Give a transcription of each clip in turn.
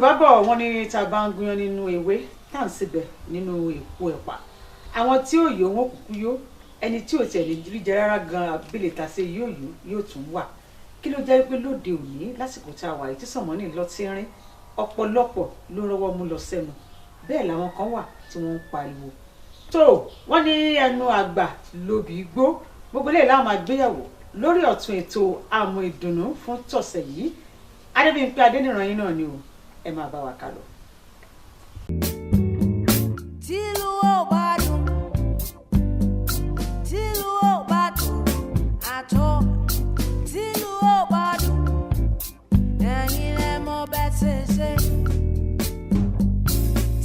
Yorùbá bọ̀ wọ́n ní tá bá ń gúnyán nínú ewé tá à ń síbẹ̀ nínú èpo ẹ̀pà àwọn tí ò yó wọn kúkú yó ẹni tí ò tiẹ̀ lè rí jẹ rárá gan abílẹ̀ tà sí yóò tún wà kí ló jẹ́ pé lóde òní lásìkò tá a wà yìí tí sànmọ́nì lọ tí ń rín ọ̀pọ̀lọpọ̀ ló rọwọ́ mú lọ sẹ́nu bẹ́ẹ̀ làwọn kan wà tí wọ́n ń pariwo tó wọ́n ní ẹnu àgbà lóbi gbó gbogbo eléyìí láwọn máa gbéyàwó lórí ọ̀tún ètò àmọ́ ìdùnnú fún tọ̀sẹ̀ yìí Adébímpé Adéníran yín náà ni o ẹ máa bá wa ká lọ. Tìlú ò bá dùn, tìlú ò bá dùn àtọ̀, tìlú ò bá dùn, ẹ̀yin lẹ mọ̀ bẹ́ẹ̀ ṣe ṣe.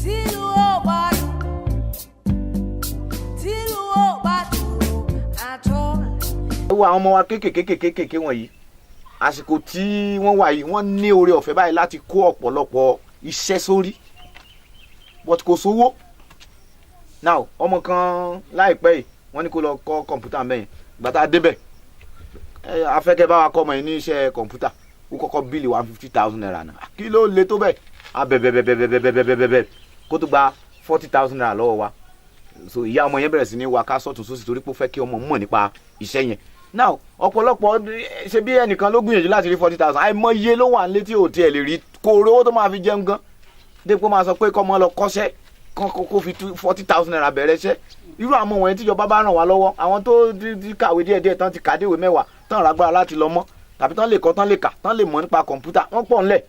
Tìlú ò bá dùn, tìlú ò bá dùn àtọ̀. Ẹ wo àwọn ọmọ wa kéékèèké wọ̀nyí àsìkò tí wọ́n wà yìí wọ́n ní oore ọ̀fẹ́ báyìí láti kó ọ̀pọ̀lọpọ̀ iṣẹ́ sórí but kò sówó now ọmọ kan láìpẹ́ yìí wọ́n ní kó lọ kọ́ kọ̀ǹpútà mẹ́yìn gbàtà débẹ̀ afẹ́kẹ́ bá wa kọ́ ọmọ yìí ní iṣẹ́ kọ̀ǹpútà ó kọ́kọ́ bíìlì 150,000 naira náà kí ló le tó bẹ́ẹ̀ abẹ́bẹ́bẹ́bẹ́bẹ́bẹ́bẹ́ kó tó gba 40,000 naira lọ́wọ́ wa so ìyá ọmọ yẹn bẹ̀rẹ̀ sí ní wa ká sọ́tún sósì torí pé ó fẹ́ kí ọmọ mọ̀ nípa iṣẹ́ yẹn now ọ̀pọ̀lọpọ̀ ṣe bí ẹnìkan ló gbìyànjú láti rí 40,000 àìmọye ló wà létí òtí ẹ̀ lè rí kó owó tó máa fi jẹun gan dépò máa sọ pé kọ́ mọ́ lọ kọ́ṣẹ́ kó fi 40,000 naira bẹ̀rẹ̀ iṣẹ́ irú àwọn wọ̀nyí tíjọba bá ràn wá lọ́wọ́ àwọn tó kàwé díẹ̀díẹ̀ tán ti kàdéwé mẹ́wàá tán rágbára láti lọ mọ́ tàbí tán lè kọ́ tán lè kà tán lè mọ̀ nípa kọ̀ǹpútà wọ́n pọ̀ ńlẹ̀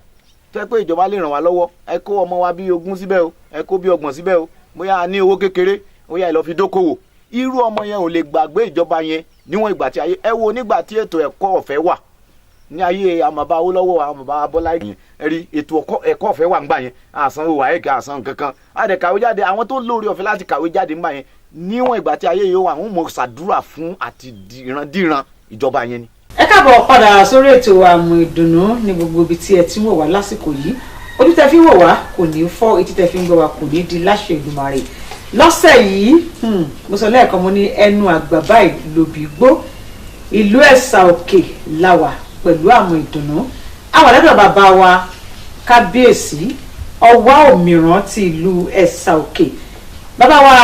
tó yẹ pé ìjọba lè ràn wá lọ́wọ́ ẹ kó ọmọ wa bí 20 síbẹ̀ o ẹ kó bí 30 síbẹ̀ o bóyá a ní owó kékeré bóyá ẹ lọ fi dókòwò irú ọmọ yẹn ò lè gbàgbé ìjọba yẹn níwọ̀n ìgbà tí ayé ẹ wo nígbà tí ètò ẹ̀kọ́ ọ̀fẹ́ wà ní ayé àmọ̀bá Awólọ́wọ̀ àmọ̀bá Bọ́lá Ìgè ẹ̀rí ètò ẹ̀kọ́ ọ̀fẹ́ wà ńgbà yẹn àsan owó àyẹ̀kẹ́ àsan kankan àdẹ̀kàwé jáde àwọn tó lórí ọ̀fẹ́ láti kàwé jáde ńgbà yẹn níwọ̀n ìgbà tí ayé yóò wà wọ́n mọ̀ ṣàdúrà fún àti díran ìjọba yẹn ni. ẹ káàbọ̀ padà sórí ètò àmọ́ ìdùnnú ní gbogbo ibi tí ẹ ti wò wá lásìkò yìí ojú tẹ fi wò wá kò ní fọ́ etí tẹ fi ń gbọ́ wá kò ní di láṣẹ Èdùmàrè lọ́sẹ̀ yìí mo sọ lẹ́ẹ̀kan mo ní ẹnu àgbà báyìí lòbí gbó ìlú Ẹ̀sà Òkè láwà pẹ̀lú àmọ́ ìdùnnú àwọn àlejò bàbá wa kábíyèsí ọwá òmìrán ti ìlú Ẹ̀sà Òkè bàbá wa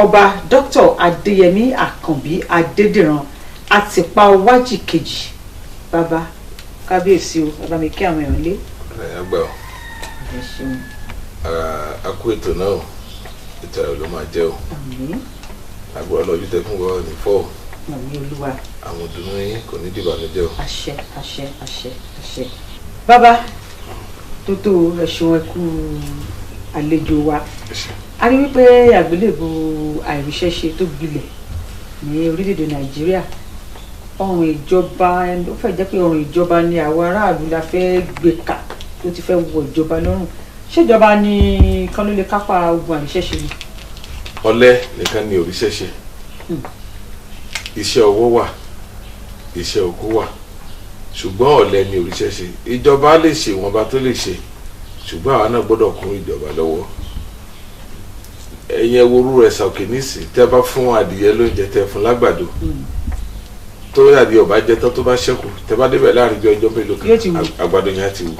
ọba Dr. Adéyẹmí Àkànbí Adédìran àtìpá wájì kejì bàbá kábíyèsí o bàbá mi kí àwọn èèyàn lé. ẹgbẹ́ o akú ètò náà ètò ẹ̀ ló máa jẹ́ o agbára lọ́jọ́ tẹ fún wa ní fọ́ àwọn ìdùnnú yín kò ní dìbànújẹ́ o. àṣẹ àṣẹ àṣẹ àṣẹ. bàbá tó tó ẹ̀sùn ẹ̀kú àlejò wa a rí wípé àgbélébù àìríṣẹ́ṣe tó gbilẹ̀ ní orílẹ̀-èdè Nàìjíríà ọrùn ìjọba ó fẹ́ jẹ́ pé ọrùn ìjọba ni àwọn aráàlú la fẹ́ gbé kà tó ti fẹ́ wọ ìjọba lọ́rùn ṣèjọba ní kan ló lè kápá ogun àìríṣẹ́ṣe ni. ọ̀lẹ nìkan ni òríṣẹ́ṣe iṣẹ́ ọwọ́ wà iṣẹ́ oko wà ṣùgbọ́n ọ̀lẹ ni òríṣẹ́ṣe ìjọba lè ṣe ìwọ̀nba tó lè ṣe ṣùgbọ́n àwa náà gbọ́dọ̀ kún ìjọba lọ́wọ́ ẹ̀yin ẹ̀wòrú Ẹ̀sà Òkè nísìn tẹ́ bá fún adìyẹ lóúnjẹ tẹ́ fún lágbàdo tó adìyẹ ọba jẹ tán tó bá ṣẹ́kù tẹ́ bá débẹ̀ láàrin bí ọjọ́ mélòó kan àgbàdo yẹn á ti wù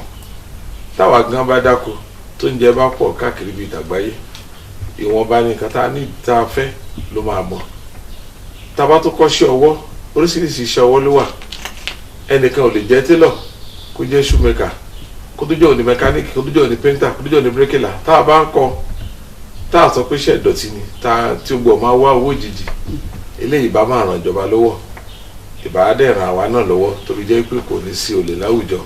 táwa gan bá dáko tó ń jẹ bá pọ̀ káàkiri bíi tàgbáyé ìwọ̀nba ní nǹkan tá a ní tá a fẹ́ ló máa mọ̀ tá a bá tó kọ́ṣẹ́ ọwọ́ oríṣiríṣi iṣẹ́ ọwọ́ ló wà ẹnìkan ò lè jẹ́ télọ̀ kó jẹ́ shoemaker kó tó jẹ́ òní mẹkáníìkì kó tó jẹ́ òní pẹ́ńtà kó tó jẹ́ òní bírékìlà tá a bá ń kọ́ tá a sọ pé iṣẹ́ ìdọ̀tí ni tí ó gbọ́ máa wá owó òjijì eléyìí bá máa ràn ìjọba lọ́wọ́ ìbá dẹ̀ ràn àwa náà lọ́wọ́ torí jẹ́ pé kò ní sí olè láwùjọ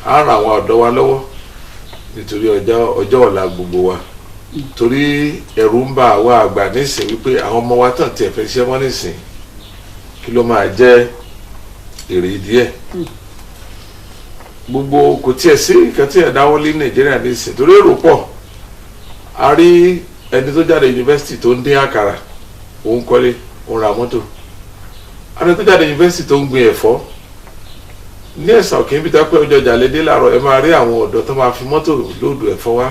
á ràn àwọn ọ̀dọ́ wa lọ́wọ́ nítorí ọjọ́ ọ̀la gbogbo wa torí ẹ̀rù ń bà wá àgbà nísìn wípé àwọn ọmọ wa tàn tiẹ̀ fẹ́ ṣiṣẹ́ mọ́ nísìn kí ló máa jẹ́ èrè díẹ̀ gbogbo kò tiẹ̀ sí nǹkan tí ẹ̀ dáwọ́ lé Nàìjíríà nísìn torí èrò pọ̀ a rí ẹni tó jáde yunifásitì tó ń dín àkàrà òun kọ́lé òun ra mọ́tò ẹni tó jáde yunifásitì tó ń gbin ẹ̀fọ́ ní Ẹ̀sà Òkè níbi tá pé ọjọ́ ọjà lédè láàárọ̀ ẹ máa rí àwọn ọ̀dọ́ tó máa fi mọ́tò lóòdù ẹ̀fọ́ wá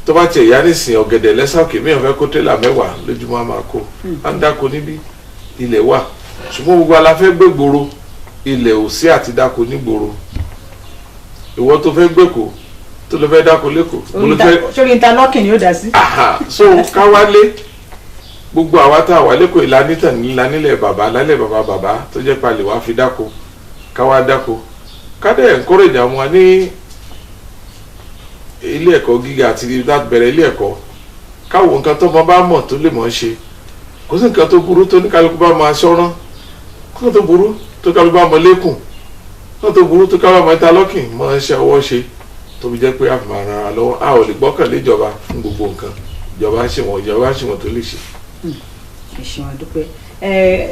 tó bá tiẹ̀ yá nísìn ọ̀gẹ̀dẹ̀ l'Ẹ̀sà Òkè mìíràn fẹ́ kó tẹ́lá 10 lójúmọ́ á máa kó á ń dáko níbí ilẹ̀ wà ṣùgbọ́n gbogbo aláfẹ́ gbé gbòòrò ilẹ̀ ò sí àti dáko nígboro ìwọ tó fẹ́ gbèkó tó lọ fẹ́ dáko lẹ́kọ̀ọ́. sórí interlocking ni ó dá sí. So ká wálé gbogbo àwa tá a wà lẹ́kọ̀ọ́ ìlanilẹ̀ bàbá tó jẹ́ palẹ̀ wá fi dáko ká wá dáko ká dẹ̀ encourage àwọn wa ní ilé ẹ̀kọ́ gíga àti láti bẹ̀rẹ̀ ilé ẹ̀kọ́ káwọn nǹkan tó bá mọ̀ tó lè mọ̀ ṣe kò sí nǹkan tó burú tó ní kálukú bá máa ṣọ́rán kò tó burú tó kálukú bá mọ lẹ́kùn kò tó burú tó kálukú bá mọ interlocking mọ ṣe ọwọ́ ṣe tó fi jẹ́ pé a fi máa ran ara lọ́wọ́ a ò lè gbọ́kànlé ìjọba fún gbogbo nǹkan ìjọba ń ṣe wọn tó lè ṣe. ẹ ṣeun àdúpẹ́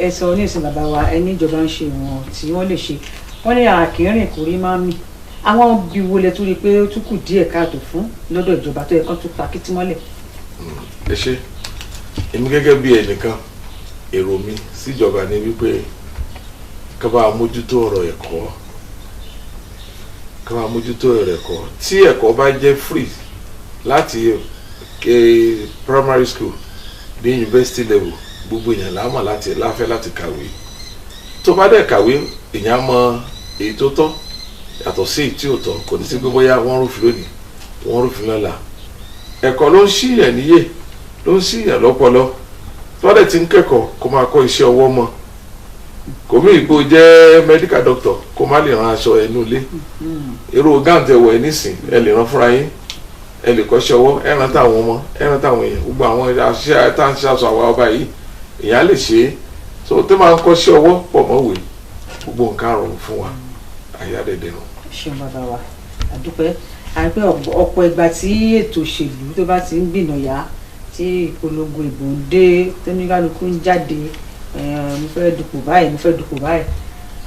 ẹ sọ oníṣẹ́ bàbá wa ẹni ìjọba ń ṣe wọn tí wọ́n lè ṣe wọ́n ní àkìrìn kò rí máa ń mì àwọn bí wo lẹ tó rí i pé ó tún kù díẹ̀ káàtó fún lọ́dọ̀ ìjọba tó yẹ kán tún pa kìtì mọ́lẹ̀. ẹ ṣe èmi gẹ́gẹ́ bí ẹnìkan èrò mi síjọba ni wípé ká bá mójútó ọ̀rọ̀ ẹ̀kọ́ tí ẹ̀kọ́ bá jẹ́ free láti primary school dé university level gbogbo èèyàn láàmà láfẹ́ láti kàwé tó bá dẹ̀ kàwé èèyàn mọ èyí tó tọ́ yàtọ̀ sí èyí tí ò tọ́ kò ní sí pé bóyá wọ́n rúfin lónìí wọ́n rúfin lọ́la ẹ̀kọ́ ló ń ṣíyàn níyè ló ń ṣíyàn lọ́pọlọ tó dẹ̀ ti ń kẹ́kọ̀ọ́ kó máa kọ́ iṣẹ́ ọwọ́ mọ́ kò mí ìgbó jẹ́ medical doctor kó má lè ran aṣọ ẹnu ilé irú gáǹtẹ̀ wọ̀ ẹ́ nísìn ẹ lè ran fúnra yín ẹ lè kọ́ṣẹ́ ọwọ́ ẹ ran táwọn ọmọ ẹ ran táwọn èèyàn gbogbo àwọn aṣẹ́ tá à ń ṣàṣọ àwa ọba yìí èèyàn lè ṣe é so tó máa ń kọ́ṣẹ́ ọwọ́ pọ̀ mọ́wé gbogbo nǹkan rọrùn fún wa àyà dẹ̀dẹ̀ nù. ṣé bàbá wa àdúpẹ́ àìpẹ́ ọ̀pọ̀ ìgbà tí ètò òṣèlú tó bá ti ń gbìnàyà tí ìpolongo ìbò ń dé tóníkálukú ń jáde mo fẹ́ dupò báyìí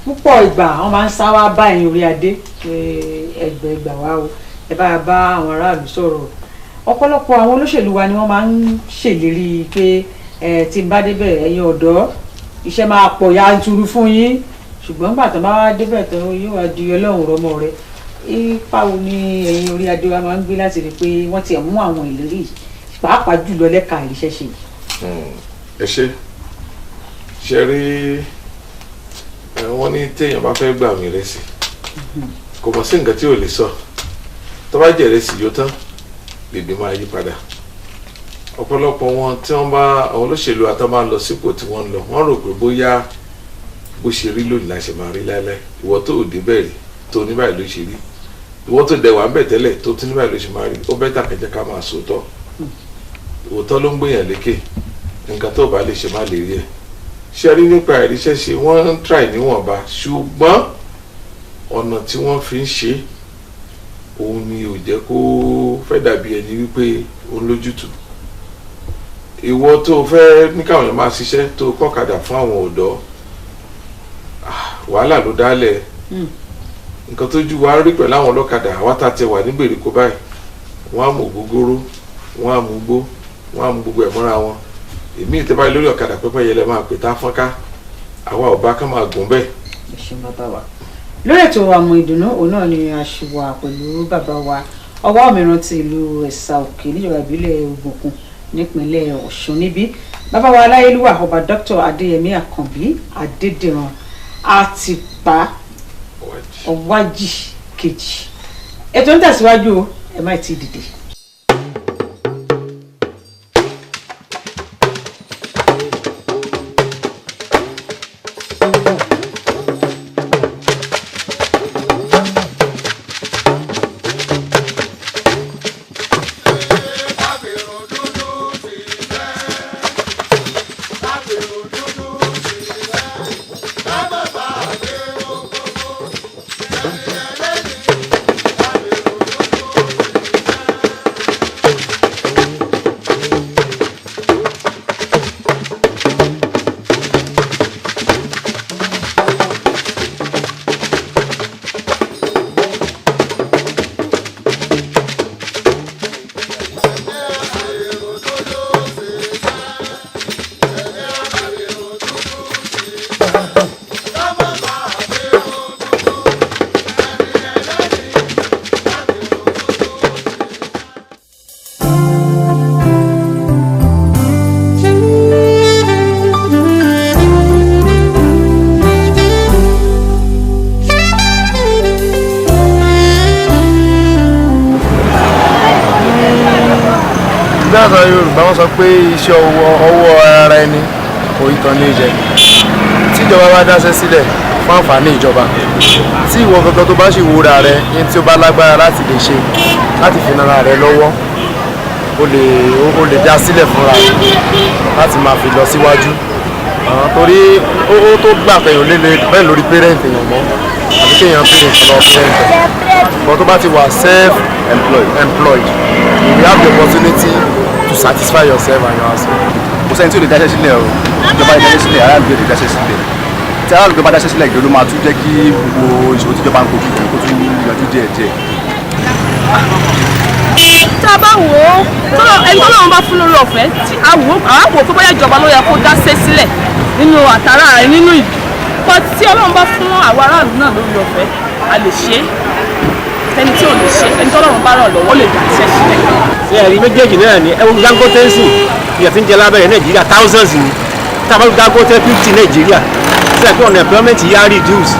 púpọ̀ ìgbà wọ́n máa ń sá wá bá ẹ̀yin orí adé ẹgbẹ̀gbà wa o ẹ bá àwọn aráàlú sọ̀rọ̀ ọ̀pọ̀lọpọ̀ àwọn olóṣèlú wa ni wọ́n máa ń ṣèlérí pé tí n bá débẹ̀ ẹ̀yin ọ̀dọ́ iṣẹ́ máa pọ̀ yanturu fún yín ṣùgbọ́n gbà tó bá wá débẹ̀ tó yóò wá di ọlọ́run rọmọ rẹ ipa wo ni ẹ̀yin orí adé wa máa ń gbé láti rí i pé wọ́n ti mú àwọn ìlérí pàápàá jùlọ lẹ́ka ìríṣẹ́ ṣe. ẹ ṣe rí wọ́n ní téèyàn bá fẹ́ gbà mí rẹ̀ sí kò mọ̀ sí nǹkan tí ò lè sọ tó bá jẹ̀rẹ̀ sí yóò tán lèbi máa yí padà ọ̀pọ̀lọpọ̀ wọn tí wọ́n bá àwọn olóṣèlú àtọ́ máa lọ sípò tí wọ́n ń lọ wọ́n rò pé bóyá bó ṣe rí lónìí la ṣe máa rí láéláé ìwọ tó ò dé bẹ́ẹ̀ rí tó ní báyìí ló ṣe rí ìwọ tó dẹ̀wà ń bẹ̀ tẹ́lẹ̀ tó tún ní báyìí ló ṣe máa rí ó bẹ́ẹ̀ tàkẹ́jẹ́ ká máa sòótọ́ òótọ́ ló ń gbéyàn lékè nǹkan tó bá lè ṣe má lè rí ẹ̀ ṣe rí nípa ìríṣẹ́ ṣe wọ́n ń try níwọ̀nba ṣùgbọ́n ọ̀nà tí wọ́n fi ń ṣe òun ni ò jẹ́ kó fẹ́ dàbí ẹni wípé ó ń lójútùú ìwọ tó fẹ́ ní káwọn èèyàn máa ṣiṣẹ́ tó kọ́kadà fún àwọn ọ̀dọ́ wàhálà ló dálẹ̀ nǹkan tó ju wa rí pẹ̀lú àwọn ọlọ́kadà àwa tá a ti wà ní gbèríko báyìí wọ́n á mú ògógóró wọ́n á mú gbó wọ́n á mú gbogbo ẹ̀ mọ́ra wọn èmi ìtẹ́bá lórí ọ̀kadà pẹ́pẹ́ yẹlẹ máa pè tá a fọ́nká àwa ò bá ká máa gùn bẹ́ẹ̀. ẹ ṣe bàbá wa lórí ètò àmọ́ ìdùnnú òun náà ni a ṣe wà pẹ̀lú bàbá wa ọwọ́ mìíràn ti ìlú ẹ̀sà òkè níjọba ìbílẹ̀ ògùnkùn nípínlẹ̀ ọ̀ṣun níbí bàbá wa aláyélúwà ọba dr adéyẹmí àkànbí adédìran àtìpá ọwájì kejì ètò ń tẹ̀síwájú ẹ má ti dìde. sọ Yorùbá wọ́n sọ pé iṣẹ́ ọwọ́ ara ẹni kò ìtàn lè jẹ tíjọba bá dáṣẹ́ sílẹ̀ fún àǹfààní ìjọba tí ìwọ gangan tó bá sì wúra rẹ ní tí ó bá lágbára láti lè ṣe láti fi nara rẹ lọ́wọ́ o lè dá sílẹ̀ fúnra láti máa fi lọ síwájú torí ó tó gbà pẹ̀yàn lé bẹ́ẹ̀ lórí pẹ́rẹ́ǹtì èèyàn mọ́ àti kéèyàn pẹ́rẹ́ǹtì lọ pẹ́rẹ́ǹtì but tó bá ti wà self-employed you have the opportunity to satisfy yourself and your husband. kò sẹ́ni tí ò lè dáṣẹ́ sílẹ̀ o ìjọba ìdáṣẹ́ sílẹ̀ aráàlú yóò lè dáṣẹ́ sílẹ̀ tí aráàlú bá dáṣẹ́ sílẹ̀ ìjọba máa tún jẹ́ kí gbogbo ìṣòro tíjọba ń kojú kó tún yanjú díẹ̀díẹ̀. tá a bá wò ó ẹni tó lọ́wọ́ bá fún lórí ọ̀fẹ́ tí a wò ó pé bóyá ìjọba ló yẹ kó dáṣẹ́ sílẹ̀ nínú àtàrà rẹ̀ nínú ìlú pọ̀ tí Ọlọ́run bá fún àwọn aráàlú náà lórí ọ̀fẹ́ a lè ṣe é ẹni tí ò lè ṣe ẹni tó lọ́wọ́ bá ràn lọ́wọ́ lè dáṣẹ́ sílẹ̀. ṣé ẹ̀rí méjèèjì náà ni ẹ̀wọ̀n Dangote ń sìn ìyẹn fi ń jẹ lábẹ́rẹ́ Nàìjíríà thousands ni tábà Dangote 50 Nàìjíríà ṣe é pé unemployment yá reduce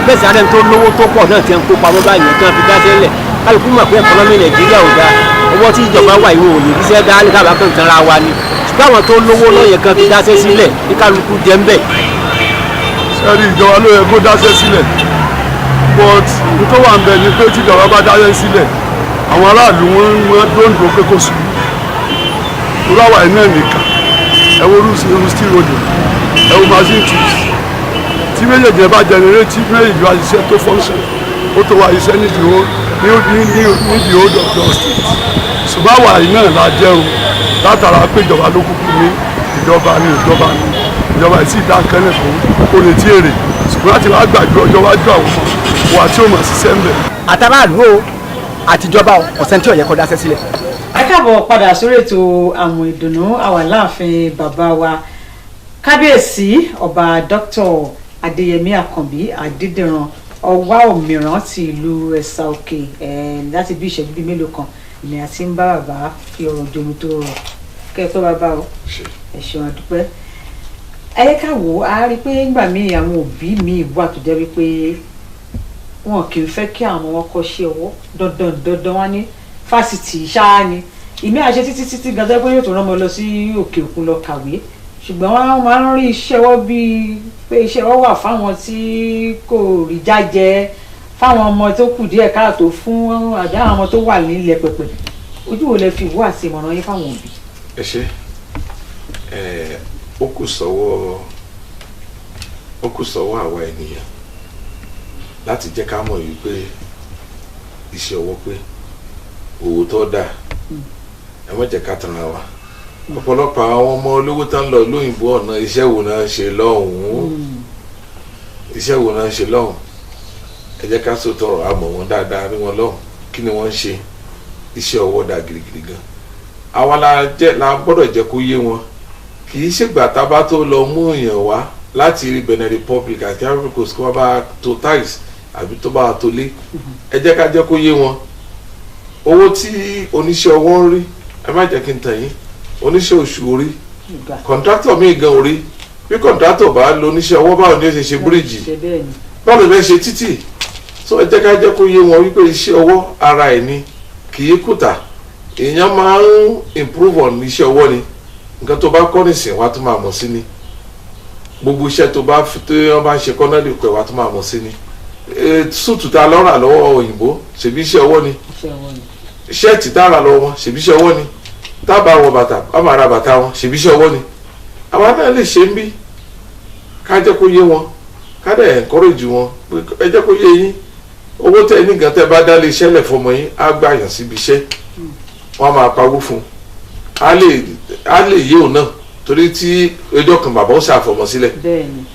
bẹ́ẹ̀ sì adẹ́ni tó lówó tó pọ̀ náà ti ń kó pamọ́ báyìí tí wọ́n fi dáṣẹ́ lẹ̀ kálukú mọ̀ pé ẹ̀kọ́nọ́mì Nàìjíríà ò dáa owó tí ìjọba wà ìwé òye iṣẹ́ dá lẹ́ka bá kàn tán ra wa ni ṣùgbọ́n àwọn tó lówó lọ́yẹ̀ kan fi dáṣẹ́ sílẹ̀ ní kálukú jẹ́ ń bẹ̀. sẹ́ni ìjọba ló yẹ kó dáṣẹ́ sílẹ̀ but tó wà ń bẹ̀ ni pé tíjọba bá dáṣẹ́ sílẹ̀ àwọn aráàlú wọn dóńdó pé kó sùn tó láwà iná nìkan ẹ wo irú steel road ẹ wo machine tools tí méjèèjì bá generate tí méjèèjì bá ṣiṣẹ́ tó function ó tó wà iṣẹ́ nídìí old of the state ṣùgbọ́n àwa yìí náà la jẹun látara pé ìjọba ló kúkú ní ìjọba ìtì ìdákẹ́lẹ̀ fún olè tí èrè ṣùgbọ́n láti wá gbàgbé ọjọ́ wájú àwọn ọmọ wa tí ó mọ̀ ṣiṣẹ́ ń bẹ̀. àtàràlú o àtijọba ọ̀sẹ̀ tí ò yẹ kó dáṣẹ́ sílẹ̀. ẹ káàbọ̀ padà sórí ètò àwọn ìdùnnú àwa láàfin bàbá wa kábíyèsí ọba Dr. Adéyẹmí Àkànbí Adédìran ọwá òmìrán ti ìlú Ẹ̀sà Òkè láti bí ìṣẹ́jú bíi mélòó kan ni a ti ń bá bàbá fi ọ̀rọ̀ jomi tó rọ̀ kẹ́pẹ́ bàbá o ẹ ṣeun àdúpẹ́. ayé ká wò á rí i pé nígbà míì àwọn òbí míì wà tó jẹ́ wípé wọn kì í fẹ́ kí àwọn ọmọ kọ́ṣẹ́ ọwọ́ dandan wá ní fásitì ṣáá ni ìmí àṣẹ títí gan tó yẹ pé yóò tó rán ọmọ lọ sí òkè òkun lọ kàwé ṣùgbọ́n wọ́n máa ń rí iṣẹ́ ọwọ́ bíi pé iṣẹ́ ọwọ́ wà fáwọn tí kò rí jájẹ fáwọn ọmọ tó kù díẹ̀ káàtó fún àbí àwọn ọmọ tó wà nílẹ̀ pẹ̀pẹ̀ ojú wo lẹ fi wá àti ìmọ̀ràn yín fáwọn òbí. ẹ ṣe ó kù sọ́wọ́ àwa ènìyàn láti jẹ́ ká mọ̀ yìí pé iṣẹ́ ọwọ́ pé òwò tó dáa ẹ má jẹ́ ká tanra wa ọ̀pọ̀lọpọ̀ àwọn ọmọ olówó tán lọ lóyìnbó ọ̀nà iṣẹ́ wo náà ń ṣe lọ́hùn-ún ẹ jẹ́ ká sòtọ̀rọ̀ àmọ̀ wọn dáadáa ní wọn lọ́hùn kí ni wọ́n ń ṣe iṣẹ́ ọwọ́ dá girigiri gan àwa la gbọ́dọ̀ jẹ́ kó yé wọn kì í ṣègbà tá a bá tó lọ mú èèyàn wá láti rí Benin Republic àti Ivory Coast kó wá bá tó tiles àbí tó bá tó lé ẹ jẹ́ ká jẹ́ kó yé wọn owó tí oníṣẹ́ ọwọ́ ń rí ẹ má jẹ́ kí n tàn yín oníṣẹ́ oṣù orí kọ̀ǹtrátọ̀ míì gan orí bí kọ̀ǹtrátọ̀ bá lo oníṣẹ́ ọwọ́ báwo ni ó ṣe bíríìjì báwo ló ṣe títì so ẹ jẹ́ ká jẹ́ kó yé wọn wípé iṣẹ́ ọwọ́ ara ẹ̀ ni kì í kùtà èèyàn máa ń improve on iṣẹ́ ọwọ́ ni nǹkan tó bá kọ́ nìsín wa tó máa mọ̀ sí ni gbogbo iṣẹ́ tó bá fi tó wọ́n bá ń ṣe kọ́nà lè pẹ̀ wa tó máa mọ̀ sí ni súùtù tá a lọ́ra lọ́wọ́ òyìnbó ṣèbí iṣẹ́ ọwọ́ ni ṣẹ́ẹ̀tì tá a rà lọ́wọ́ wọn ṣèbí iṣẹ́ ọwọ́ ni tá a bá wọ bàtà a máa ra bàtà wọn ṣèbí iṣẹ́ ọwọ́ ni àwa náà lè ṣe ń bí ká jẹ́ kó yé wọn ká dẹ̀ encourage wọn ẹ jẹ́ kó yé yín owó tẹ ní nǹkan tẹ bá dá lé iṣẹ́ lẹ̀ fọmọ yín á gbà yàn síbi iṣẹ́ wọ́n máa pawó fún un á lè yé òun náà torí tí ẹjọ́ kan bàbá ó ṣàfọmọ sílẹ̀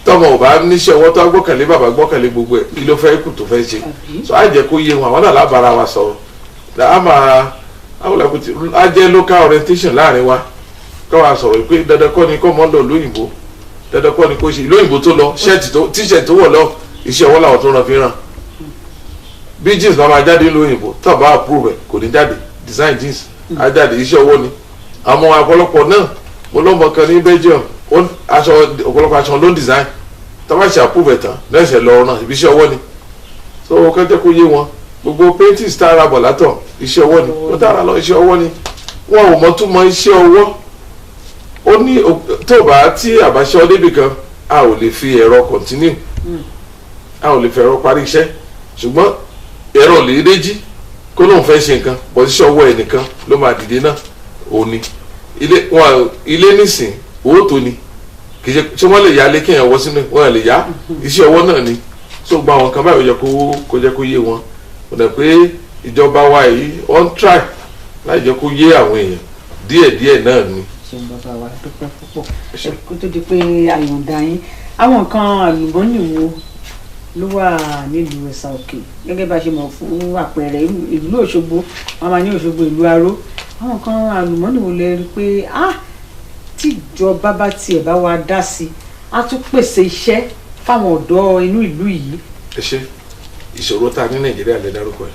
tọmọ ò bá níṣẹ́ ọwọ́ tó gbọ́kànlé bàbá gbọ́kànlé gbogbo ẹ̀ kí ló fẹ́ kù tó fẹ́ ṣe so á jẹ́ kó yé wọn àwọn náà lábára wa sọ̀rọ̀ á máa á jẹ́ local orientation láàrin wa kọ́ wa sọ̀rọ̀ pé dandan kọ́ ni kọ́ mọ́ lọ lóyìnbó dandan kọ́ ni kó ṣe lóyìnbó tó lọ tíṣẹ̀tì tó wọ̀ lọ iṣẹ́ ọwọ́ làwọn tó ràn fi ràn bí jeans bá máa jáde lóyìnbó tó bá approve ẹ̀ kò ní jáde design jeans á jáde iṣẹ́ ọwọ́ ni àwọn ọ̀pọ̀lọpọ̀ náà mo lọ́mọ kan ní Belgium ọ̀pọ̀lọpọ̀ aṣọ ló ń design tó bá ṣe approve ẹ̀ tán lẹ́sẹ̀ lọ náà ibi iṣẹ́ ọwọ́ ni so kẹ́jẹ́ kó yé wọn gbogbo paintings tá a ra bọ̀ látọ̀ iṣẹ́ ọwọ́ ni ó tá a ra lọ iṣẹ́ ọwọ́ ni wọn ò mọ tún mọ iṣẹ́ ọwọ́. Ó ní tó bá tí àbáṣe ọdẹ́bì kan a ò lè fi ẹ̀rọ continue, a ò lè fi ẹ̀rọ parí iṣẹ́, ṣùgbọ́n ẹ̀rọ lè réjí kó lóun fẹ́ ṣe nǹkan bọ́ síṣẹ́ ọwọ́ ẹnìkan ló máa dìde náà òní. Ilé nísìn owó tó ni kì í ṣe wọ́n lè yá lé kéèyàn wọ́ sínú wọn lè yá iṣẹ́ ọwọ́ náà ni. So gba àwọn kan báyìí kó jẹ́ kó yé wọn. Mo dẹ̀ pé ìjọba wa yìí on try láì jẹ́ kó yé àwọn èèyàn díẹ̀díẹ̀ náà ni. ṣeun bàbá wa dúpẹ́ púpọ̀ kó tó di pé àyọ̀ǹda yín àwọn nǹkan àlùmọ́nì wo ló wà nílùú Ẹ̀sà Òkè gẹ́gẹ́ bá ṣe mọ̀ fún àpẹẹrẹ ìlú Òṣogbo wọn máa ní Òṣogbo ìlú Aró àwọn nǹkan àlùmọ́nì wo lè rí pé tíjọba bá tiẹ̀ bá wa dá sí á tún pèsè iṣẹ́ fáwọn ọ̀dọ́ inú ìlú yìí. ẹ ṣe ìṣòro tá a ní Nàìjíríà lè dárúkọ ẹ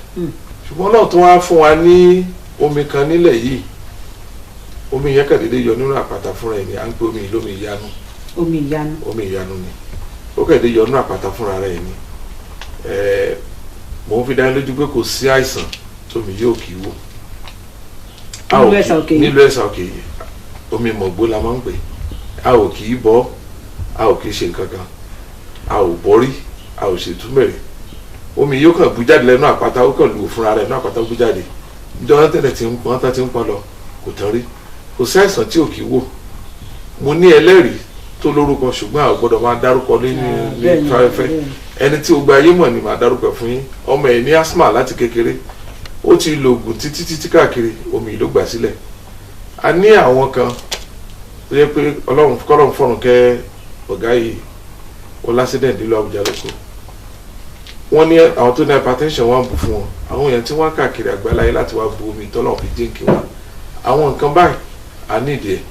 ṣùgbọ́n náà tó wá fún wa ní omi kan nílẹ̀ yìí omi yẹn kàdédé yọ nínú àpáta fúnra ẹ̀ ní à ń pè omi lómi ìyanu. Omi ìyanu ni ó kàdédé yọ nínú àpáta fúnra rẹ̀ ni mò ń fi dá lójú pé kò sí àìsàn tómi yóò kì í wò. nílùú Ẹ̀sà Òkè yìí omi mọ̀gbó la máa ń pè a ò kì í bọ́ a ò kì í ṣe nǹkan kan a ò bọ́rí a ò ṣètúmẹ̀rẹ̀ omi yóò kàn bú jáde lẹ́nu àpáta ó kàn lù fúnra rẹ̀ nínú àpáta bú jáde ìjọba tẹ̀lẹ̀ tí ń pọn tá ti ń pọn lọ kò tán rí kò sí àìsàn tí ò kì í wò. Mo ní ẹlẹ́rìí tó lórúkọ ṣùgbọ́n àwọn gbọ́dọ̀ máa dárúkọ ní fáfẹ́fẹ́ ẹni tí gbogbo ayé mọ̀ ni màá dárúkọ fún yín ọmọ ẹ̀ ní asthma láti kékeré ó ti lo oògùn títí káàkiri omi ló gbà sílẹ̀. A ní àwọn kan tó yẹ pé ọlọ́run fọ̀rùn kẹ́ ọ̀gá yìí ó lásìdẹ̀ǹt nílùú Àbújá lóko wọ́n ní àwọn tó ní hypertension wọ́n bù fún wọn àwọn èèyàn tí wọ́n káàkiri àgbáláyé láti wá bu omi tọ́lọ̀ fi jíǹkì wọn àwọn nǹkan báyìí a ní ìdí ẹ̀.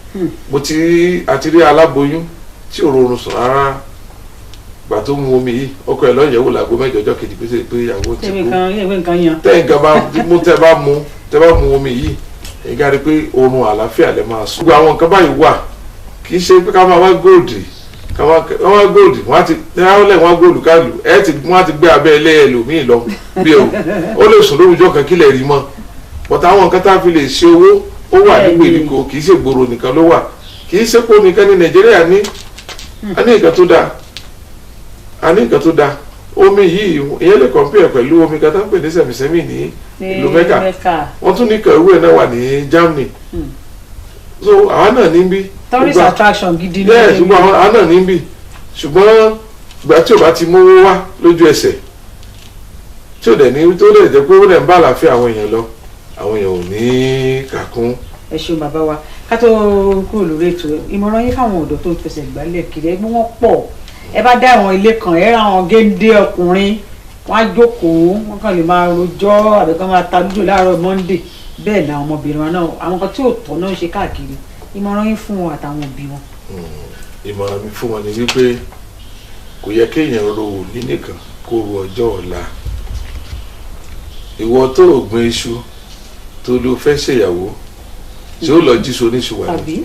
Mo ti rí àti rí aláboyún tí ò rọrùn sùn rárá gbà tó mu omi yìí ọkọ ẹ̀ lọ́yẹ̀wò làgbo mẹ́jọ ọjọ́ kejì pé ìyàwó ti kú tẹ́ bá mu omi yìí èyí ká rí pé oorun àlàáfíà lè máa sùn. Gbogbo àwọn nǹkan báyìí wà kì í ṣe pé ká máa wá góòdì wọ́n ti tẹ́wọ́lẹ̀ wọ́n góòlù kálù wọ́n ti gbé abẹ́ ilé ẹlòmíì lọ bí ó lè sùn lórúkọ kan kílẹ̀ rí mọ́ bọ́tà àwọn nǹkan tá a fi lè ṣe owó ó wà ní gbèríko kì í ṣe gbòòrò nìkan ló wà kì í ṣe pé nìkan ní Nàìjíríà ní a ní nǹkan tó dáa omi yìí ìyẹn lè compare pẹ̀lú omi kan tó ń pè ní sẹ̀mísẹ́mì ní ìlú Mẹ́kà wọ́n tún ní kẹ̀wé náà wà ní Germany so àwọn náà ní bí tourist attraction gidi ní bẹ́ẹ̀ ṣùgbọ́n àwọn náà ní bí ṣùgbọ́n ìgbà tí ò bá ti mówó wá lójú ẹsẹ̀ tí ò dẹ̀ ní tó lè jẹ́ pé ó dẹ̀ ń bá àlàáfíà àwọn èèyàn lọ àwọn èèyàn ò ní kàkún. Ẹ ṣeun bàbá wa ká tó kúrò lórí ètò ìmọ̀ràn yín fáwọn ọ̀dọ́ tó ń fẹsẹ̀ gbálẹ̀ kiri ẹgbẹ́ wọn pọ̀ ẹ bá dá àwọn ilé kan ẹ ra àwọn géńdé ọkùnrin wọn á jókòó wọn kàn lè máa rojọ́ àbí kan máa ta lójó láàárọ̀ Monday bẹ́ẹ̀ ni àwọn ọmọbìnrin wọn náà àwọn kan tí ò tọ́ náà ń ṣe káàkiri ìmọ̀ràn yín fún wọn àtàwọn òbí wọn. Ìmọ̀ràn mi fún wọn ni wípé kò yẹ kéèyàn ro òní nìkan kó ro ọjọ́ ọ̀la ìwọ tó ò gbin iṣu tó ló fẹ́ ṣèyàwó tí ó lọ jíṣu oníṣu wà ní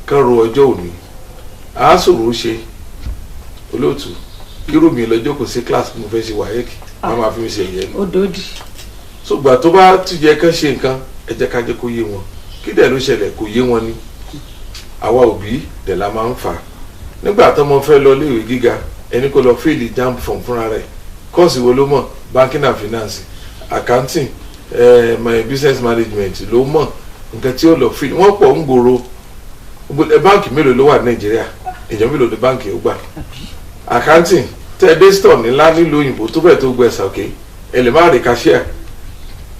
kán ro ọjọ́ òní á ṣòro ṣe olóòtú kírù mi lọ́jọ́ kò sí class mo fẹ́ ṣe wáyéèkì wọ́n máa fi mi ṣe ìyẹn ó dòdì. ṣùgbọ́n tó bá tún yẹ kán ṣe nǹkan ẹ jẹ́ ká jẹ́ kó yé wọn kí dẹ̀ ló ṣẹlẹ̀ kò yé wọn ni àwa òbí dẹ̀ la máa ń fà nígbà tó mo fẹ́ lọ léèwé gíga ẹni kó lọ fíìlì JAMB form fúnra rẹ̀ kọ́ọ̀sì wo ló mọ̀ banking and finance accounting my business management ló mọ̀ nǹkan tí ó lọ fíìlì wọ́n pọ̀ ń gbòòrò báǹkì mélòó ló wà ní Nàìjíríà èèyàn mélòó ní báǹkì ó gbà accounting tẹ́ẹ̀dé store ńlá nílùú òyìnbó tó bẹ̀ tó gbẹ Ẹ̀sà Òkè ẹ lè má rí cashier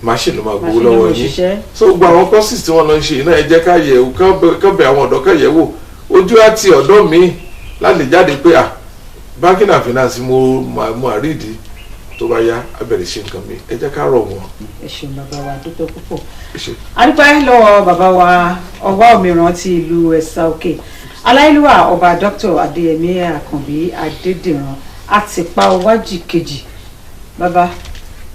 machine ló máa gbowó lọ́wọ́ yín so gbogbo àwọn courses tí wọ́n lọ ń ṣe náà ẹ jẹ́ ká yẹ̀ wò kán bẹ̀ àwọn ọ̀dọ́ ká yẹ̀ wò ojú àti ọ̀dọ́ mi láti jáde pé banking and finance mo àrídìí tó bá yá abẹ̀rẹ̀ ṣe nǹkan mi ẹ jẹ́ ká rọ̀ wọ́n. ẹ ṣeun bàbá wa dúpẹ́ púpọ̀ adúpẹ́ lọ́wọ́ bàbá wa ọwọ́ òmíràn ti ìlú Ẹ̀sà Òkè aláìlúwà ọba Dr. Adéyẹmí Àkànbí Adédìran àtìpá wájì kejì bàbá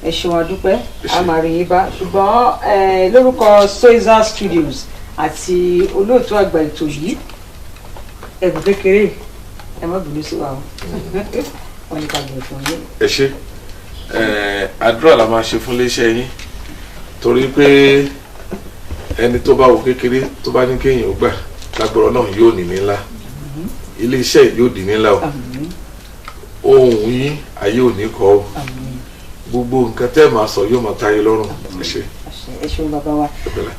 ẹ ṣeun adúpẹ́ àmàrí yín bá ṣùgbọ́n lórúkọ Soiza Studios àti olóòtú àgbà ètò yìí ẹ̀bùn kékeré ẹ má bínú sí wa o wọ́n ní ká gbọ́ fún yín. ẹ ṣe àdúrà la máa ṣe fún iléeṣẹ́ yín torí pé ẹni tó bá wo kékeré tó bá ní kéèyàn gbà lágbọ̀rọ̀ náà yóò ní ní ńlá ilé iṣẹ́ yóò di ní ńlá o ohun yín ayé ò ní kọ́ o gbogbo nǹkan tẹ́ máa sọ yóò máa táyé lọ́rùn ẹ ṣeun bàbá wa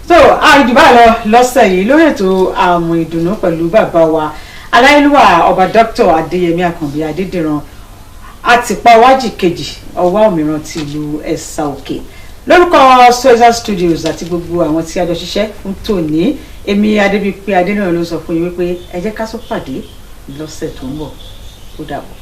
so àìdìbà lọ lọ́sẹ̀ yìí lórí ètò àmù ìdùnnú pẹ̀lú bàbá wa aláìlúwà ọba Dr. Adéyẹmí Àkànbí Adédìran àtìpáwájì kejì ọwá òmíràn ti ìlú Ẹ̀sà Òkè lórúkọ Sweza Studios àti gbogbo àwọn tí a jọ ṣiṣẹ́ fún tòní èmi Adébíyìpé Adéníran ló sọ fún yín wípé ẹ jẹ́ ká tún pàdé lọ́sẹ̀ tó ń bọ̀ ó dàbọ̀.